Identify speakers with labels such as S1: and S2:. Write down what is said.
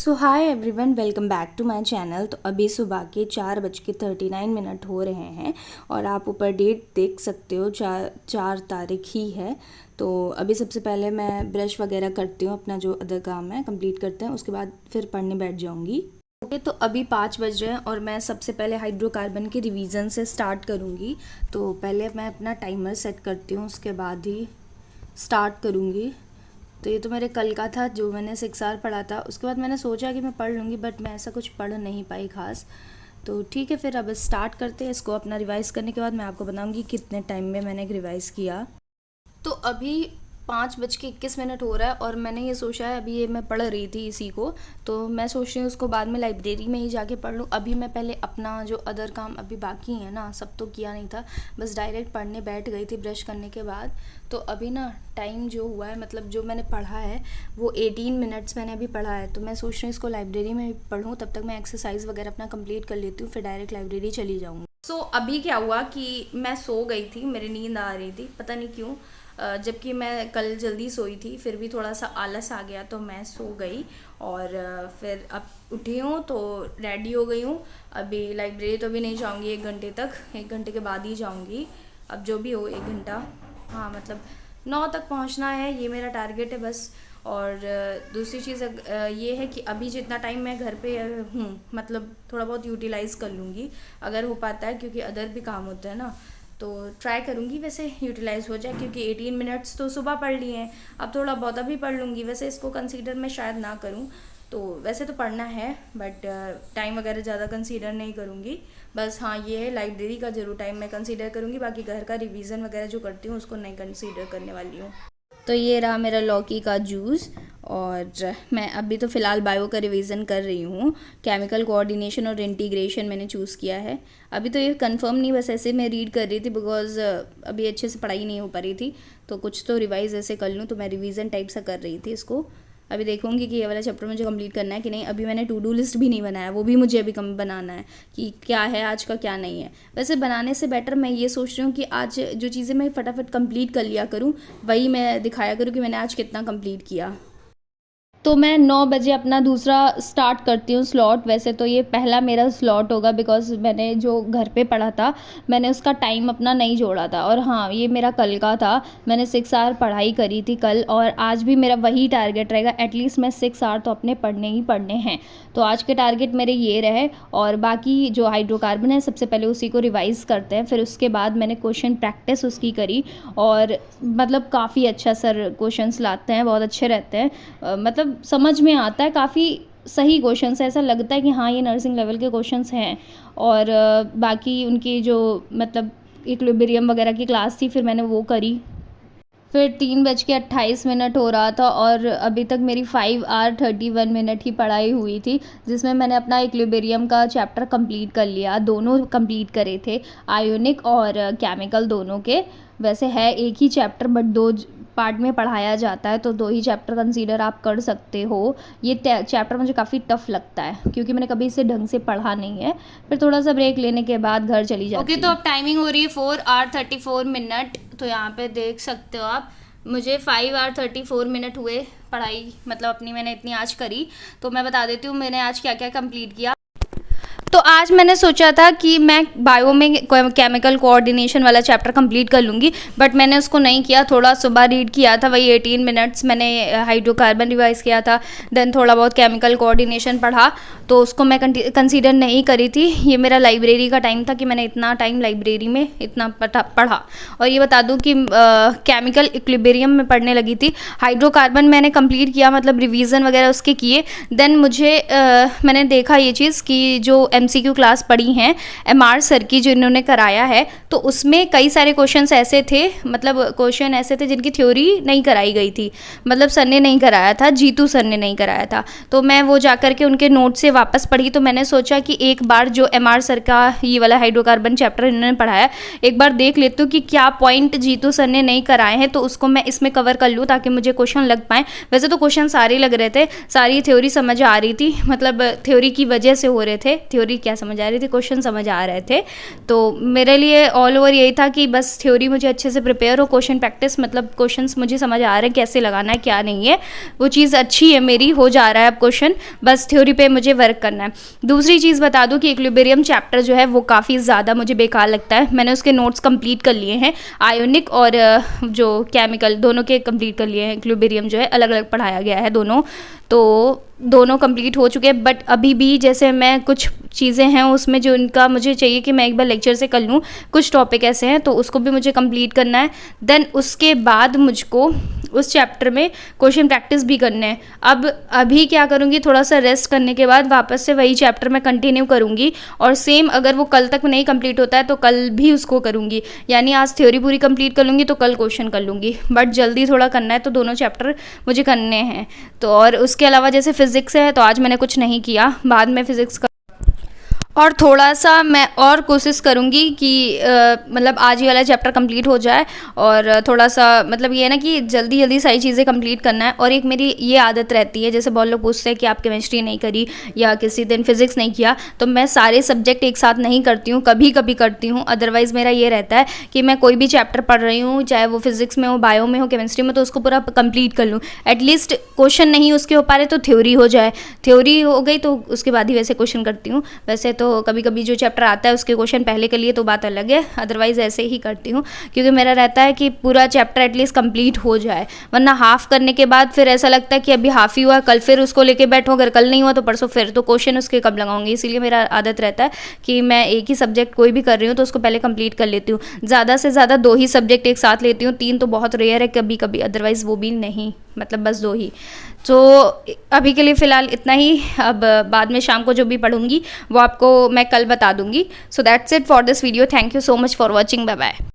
S1: So hi everyone, welcome back to my channel. तो अभी सुबह के 4:39 हो रहे हैं और आप ऊपर डेट देख सकते हो, 4 तारीख ही है। तो अभी सबसे पहले मैं ब्रश वगैरह करती हूँ, अपना जो अदर काम है कंप्लीट करते हैं, उसके बाद फिर पढ़ने बैठ जाऊँगी। ओके, तो अभी 5 बज रहे हैं और मैं सबसे पहले हाइड्रोकार्बन के रिवीजन से स्टार्ट करूँगी। तो पहले मैं अपना टाइमर सेट करती हूँ, उसके बाद ही स्टार्ट करूँगी। तो ये तो मेरे कल का था जो मैंने 6 आवर पढ़ा था। उसके बाद मैंने सोचा कि मैं पढ़ लूँगी, बट मैं ऐसा कुछ पढ़ नहीं पाई खास। तो ठीक है, फिर अब स्टार्ट करते हैं इसको। अपना रिवाइज़ करने के बाद मैं आपको बताऊँगी कितने टाइम में मैंने रिवाइज़ किया। तो अभी 5:21 हो रहा है और मैंने ये सोचा है, अभी ये मैं पढ़ रही थी इसी को, तो मैं सोच रही हूँ उसको बाद में लाइब्रेरी में ही जाके पढ़ लूँ। अभी मैं पहले अपना जो अदर काम अभी बाकी है ना, सब तो किया नहीं था, बस डायरेक्ट पढ़ने बैठ गई थी ब्रश करने के बाद। तो अभी ना टाइम जो हुआ है, मतलब जो मैंने पढ़ा है वो 18 मिनट्स मैंने अभी पढ़ा है। तो मैं सोच रही हूँ इसको लाइब्रेरी में पढ़ूँ, तब तक मैं एक्सरसाइज वगैरह अपना कंप्लीट कर लेती हूँ, फिर डायरेक्ट लाइब्रेरी चली जाऊँगी। सो अभी क्या हुआ कि मैं सो गई थी, मेरी नींद आ रही थी, पता नहीं क्यों। जबकि मैं कल जल्दी सोई थी, फिर भी थोड़ा सा आलस आ गया तो मैं सो गई। और फिर अब उठी हूँ तो रेडी हो गई हूँ। अभी लाइब्रेरी तो भी नहीं जाऊँगी 1 घंटे तक, 1 घंटे के बाद ही जाऊँगी। अब जो भी हो 1 घंटा, हाँ मतलब 9 तक पहुँचना है, ये मेरा टारगेट है बस। और दूसरी चीज़ ये है कि अभी जितना टाइम मैं घर पे हूँ, मतलब थोड़ा बहुत यूटिलाइज़ कर लूँगी अगर हो पाता है, क्योंकि अदर भी काम होता है ना। तो ट्राई करूँगी वैसे यूटिलाइज़ हो जाए, क्योंकि 18 मिनट्स तो सुबह पढ़ लिए हैं, अब थोड़ा बहुत अभी पढ़ लूँगी। वैसे इसको कंसीडर मैं शायद ना करूँ, तो वैसे तो पढ़ना है, बट टाइम वगैरह ज़्यादा कंसीडर नहीं करूँगी। बस हाँ, ये है लाइब्रेरी का ज़रूर टाइम मैं कंसीडर करूँगी, बाकी घर का रिवीजन वगैरह जो करती हूँ उसको नहीं कंसीडर करने वाली हूँ। तो ये रहा मेरा लौकी का जूस। और मैं अभी तो फ़िलहाल बायो का रिवीजन कर रही हूँ। केमिकल कोऑर्डिनेशन और इंटीग्रेशन मैंने चूज़ किया है। अभी तो ये कंफर्म नहीं, बस ऐसे मैं रीड कर रही थी, बिकॉज अभी अच्छे से पढ़ाई नहीं हो पा रही थी, तो कुछ तो रिवाइज ऐसे कर लूँ। तो मैं रिवीजन टाइप सा कर रही थी इसको। अभी देखूँगी कि ये वाला चैप्टर मुझे कंप्लीट करना है कि नहीं। अभी मैंने टू डू लिस्ट भी नहीं बनाया, वो भी मुझे अभी कम बनाना है कि क्या है आज का क्या नहीं है। वैसे बनाने से बेटर मैं ये सोच रही हूँ कि आज जो चीज़ें मैं फटाफट कंप्लीट कर लिया करूँ, वही मैं दिखाया करूँ कि मैंने आज कितना कंप्लीट किया। तो मैं 9 बजे अपना दूसरा स्टार्ट करती हूँ स्लॉट। वैसे तो ये पहला मेरा स्लॉट होगा, बिकॉज़ मैंने जो घर पे पढ़ा था मैंने उसका टाइम अपना नहीं जोड़ा था। और हाँ, ये मेरा कल का था, मैंने 6 आवर पढ़ाई करी थी कल, और आज भी मेरा वही टारगेट रहेगा, एटलीस्ट मैं 6 आवर तो अपने पढ़ने ही पढ़ने हैं। तो आज के टारगेट मेरे ये रहे। और बाकी जो हाइड्रोकार्बन है, सबसे पहले उसी को रिवाइज़ करते हैं, फिर उसके बाद मैंने क्वेश्चन प्रैक्टिस उसकी करी। और मतलब काफ़ी अच्छा सर क्वेश्चंस लाते हैं, बहुत अच्छे रहते हैं, मतलब समझ में आता है, काफ़ी सही क्वेश्चंस है, ऐसा लगता है कि हाँ ये नर्सिंग लेवल के क्वेश्चंस हैं। और बाकी उनकी जो मतलब इक्विलिब्रियम वगैरह की क्लास थी, फिर मैंने वो करी। फिर 3:28 हो रहा था और अभी तक मेरी 5 आवर 31 मिनट ही पढ़ाई हुई थी, जिसमें मैंने अपना इक्विलिब्रियम का चैप्टर कंप्लीट कर लिया। दोनों कंप्लीट करे थे, आयोनिक और केमिकल दोनों के। वैसे है एक ही चैप्टर, बट दो पार्ट में पढ़ाया जाता है, तो 2 ही चैप्टर कंसीडर आप कर सकते हो। ये चैप्टर मुझे काफ़ी टफ लगता है, क्योंकि मैंने कभी इसे ढंग से पढ़ा नहीं है। फिर थोड़ा सा ब्रेक लेने के बाद घर चली जाती हूँ। तो अब टाइमिंग हो रही है 4 आवर 34 मिनट। तो यहाँ पे देख सकते हो आप, मुझे 5 आवर 34 मिनट हुए पढ़ाई, मतलब अपनी मैंने इतनी आज करी। तो मैं बता देती हूँ मैंने आज क्या क्या कंप्लीट किया। तो आज मैंने सोचा था कि मैं बायो में केमिकल कोऑर्डिनेशन वाला चैप्टर कंप्लीट कर लूँगी, बट मैंने उसको नहीं किया। थोड़ा सुबह रीड किया था, वही 18 मिनट्स मैंने हाइड्रोकार्बन रिवाइज़ किया था, देन थोड़ा बहुत केमिकल कोऑर्डिनेशन पढ़ा, तो उसको मैं कंसीडर नहीं करी थी। ये मेरा लाइब्रेरी का टाइम था कि मैंने इतना टाइम लाइब्रेरी में इतना पढ़ा। और ये बता दूँ कि केमिकल इक्विलिब्रियम में पढ़ने लगी थी। हाइड्रोकार्बन मैंने कंप्लीट किया, मतलब रिवीजन वगैरह उसके किए। देन मुझे मैंने देखा ये चीज़ कि जो MCQ क्लास पढ़ी हैं MR सर की, जो इन्होंने कराया है, तो उसमें कई सारे क्वेश्चंस ऐसे थे, मतलब क्वेश्चन ऐसे थे जिनकी थ्योरी नहीं कराई गई थी, मतलब सर ने नहीं कराया था, जीतू सर ने नहीं कराया था। तो मैं वो जा कर के उनके नोट से वापस पढ़ी। तो मैंने सोचा कि एक बार जो MR सर का ये वाला हाइड्रोकार्बन चैप्टर इन्होंने पढ़ाया, एक बार देख लेती हूँ कि क्या पॉइंट जीतू सर ने नहीं कराए हैं, तो उसको मैं इसमें कवर कर लूँ ताकि मुझे क्वेश्चन लग पाएँ। वैसे तो क्वेश्चन सारे लग रहे थे, सारी थ्योरी समझ आ रही थी, मतलब थ्योरी की वजह से हो रहे थे, थ्योरी थ्योरी क्या समझ आ रही थी, क्वेश्चन समझ आ रहे थे। तो मेरे लिए ऑल ओवर यही था कि बस थ्योरी मुझे अच्छे से प्रिपेयर हो, क्वेश्चन प्रैक्टिस, मतलब क्वेश्चंस मुझे समझ आ रहे हैं कैसे लगाना है क्या नहीं है, वो चीज़ अच्छी है मेरी, हो जा रहा है अब क्वेश्चन, बस थ्योरी पे मुझे वर्क करना है। दूसरी चीज़ बता दूं कि इक्विलिब्रियम चैप्टर जो है वो काफ़ी ज़्यादा मुझे बेकार लगता है। मैंने उसके नोट्स कंप्लीट कर लिए हैं, आयोनिक और जो केमिकल दोनों के कंप्लीट कर लिए हैं। इक्विलिब्रियम जो है अलग अलग पढ़ाया गया है दोनों, तो दोनों कंप्लीट हो चुके हैं। बट अभी भी जैसे मैं कुछ चीज़ें हैं उसमें जो इनका मुझे चाहिए कि मैं एक बार लेक्चर से कर लूँ, कुछ टॉपिक ऐसे हैं तो उसको भी मुझे कंप्लीट करना है। देन उसके बाद मुझको उस चैप्टर में क्वेश्चन प्रैक्टिस भी करने हैं। अब अभी क्या करूँगी, थोड़ा सा रेस्ट करने के बाद वापस से वही चैप्टर मैं कंटिन्यू करूँगी, और सेम अगर वो कल तक नहीं कंप्लीट होता है तो कल भी उसको करूँगी, यानी आज थ्योरी पूरी कंप्लीट कर लूँगी तो कल क्वेश्चन कर लूँगी। बट जल्दी थोड़ा करना है तो दोनों चैप्टर मुझे करने हैं। तो और उसके अलावा जैसे फिज़िक्स है तो आज मैंने कुछ नहीं किया, बाद में फिज़िक्स का, और थोड़ा सा मैं और कोशिश करूँगी कि मतलब आज ही वाला चैप्टर कंप्लीट हो जाए, और थोड़ा सा मतलब ये है ना कि जल्दी जल्दी सारी चीज़ें कंप्लीट करना है। और एक मेरी ये आदत रहती है, जैसे बहुत लोग पूछते हैं कि आप केमिस्ट्री नहीं करी या किसी दिन फिज़िक्स नहीं किया, तो मैं सारे सब्जेक्ट एक साथ नहीं करती हूँ, कभी कभी करती हूँ। अदरवाइज़ मेरा ये रहता है कि मैं कोई भी चैप्टर पढ़ रही हूँ, चाहे वो फिज़िक्स में हो, बायो में हो, केमिस्ट्री में, तो उसको पूरा कंप्लीट कर लूँ। एटलीस्ट क्वेश्चन नहीं उसके हो पा रहे तो थ्योरी हो जाए, थ्योरी हो गई तो उसके बाद ही वैसे क्वेश्चन करती हूँ। वैसे तो कभी कभी जो चैप्टर आता है उसके क्वेश्चन पहले के लिए तो बात अलग है, अदरवाइज़ ऐसे ही करती हूँ, क्योंकि मेरा रहता है कि पूरा चैप्टर एटलीस्ट कंप्लीट हो जाए। वरना हाफ करने के बाद फिर ऐसा लगता है कि अभी हाफ ही हुआ, कल फिर उसको लेके बैठो, अगर कल नहीं हुआ तो परसों फिर, तो क्वेश्चन उसके कब लगाऊंगी। इसीलिए मेरा आदत रहता है कि मैं एक ही सब्जेक्ट कोई भी कर रही हूँ तो उसको पहले कंप्लीट कर लेती हूँ। ज़्यादा से ज़्यादा 2 ही सब्जेक्ट एक साथ लेती हूँ, 3 तो बहुत रेयर है कभी कभी, अदरवाइज़ वो भी नहीं, मतलब बस 2 ही। तो अभी के लिए फ़िलहाल इतना ही। अब बाद में शाम को जो भी पढ़ूंगी वो आपको मैं कल बता दूंगी। So that's it for this video. Thank you so much for watching. Bye bye.